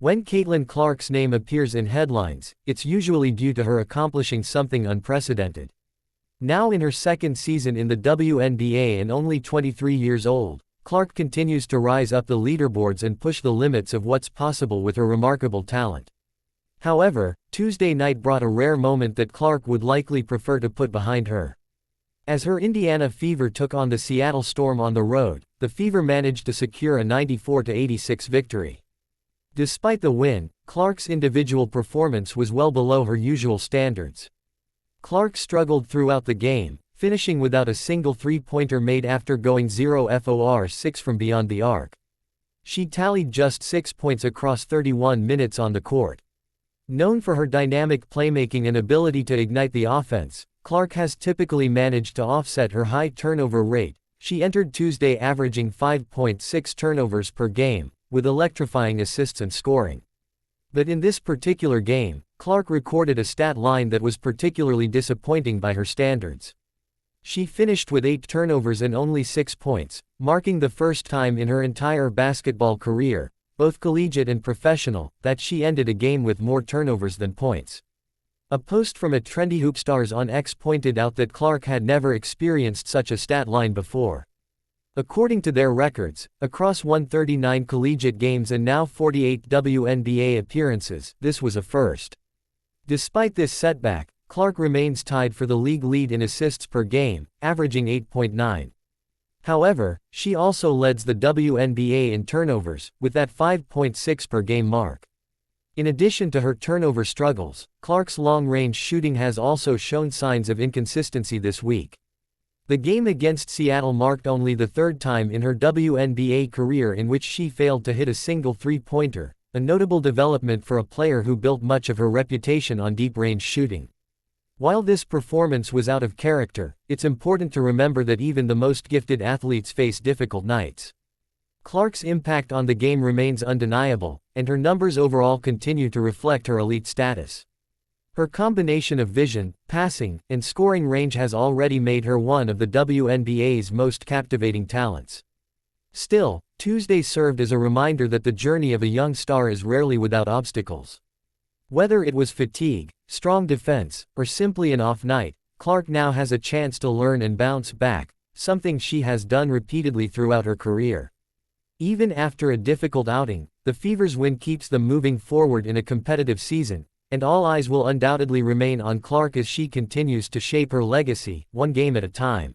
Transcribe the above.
When Caitlin Clark's name appears in headlines, it's usually due to her accomplishing something unprecedented. Now in her second season in the WNBA and only 23 years old, Clark continues to rise up the leaderboards and push the limits of what's possible with her remarkable talent. However, Tuesday night brought a rare moment that Clark would likely prefer to put behind her. As her Indiana Fever took on the Seattle Storm on the road, the Fever managed to secure a 94-86 victory. Despite the win, Clark's individual performance was well below her usual standards. Clark struggled throughout the game, finishing without a single three-pointer made after going 0 for 6 from beyond the arc. She tallied just 6 points across 31 minutes on the court. Known for her dynamic playmaking and ability to ignite the offense, Clark has typically managed to offset her high turnover rate. She entered Tuesday averaging 5.6 turnovers per game, with electrifying assists and scoring. But in this particular game, Clark recorded a stat line that was particularly disappointing by her standards. She finished with 8 turnovers and only 6 points, marking the first time in her entire basketball career, both collegiate and professional, that she ended a game with more turnovers than points. A post from a Trendy Hoopstars on X pointed out that Clark had never experienced such a stat line before. According to their records, across 139 collegiate games and now 48 WNBA appearances, this was a first. Despite this setback, Clark remains tied for the league lead in assists per game, averaging 8.9. However, she also leads the WNBA in turnovers, with that 5.6 per game mark. In addition to her turnover struggles, Clark's long-range shooting has also shown signs of inconsistency this week. The game against Seattle marked only the third time in her WNBA career in which she failed to hit a single three-pointer, a notable development for a player who built much of her reputation on deep-range shooting. While this performance was out of character, it's important to remember that even the most gifted athletes face difficult nights. Clark's impact on the game remains undeniable, and her numbers overall continue to reflect her elite status. Her combination of vision, passing, and scoring range has already made her one of the WNBA's most captivating talents. Still, Tuesday served as a reminder that the journey of a young star is rarely without obstacles. Whether it was fatigue, strong defense, or simply an off night, Clark now has a chance to learn and bounce back, something she has done repeatedly throughout her career. Even after a difficult outing, the Fever's win keeps them moving forward in a competitive season, and all eyes will undoubtedly remain on Clark as she continues to shape her legacy, one game at a time.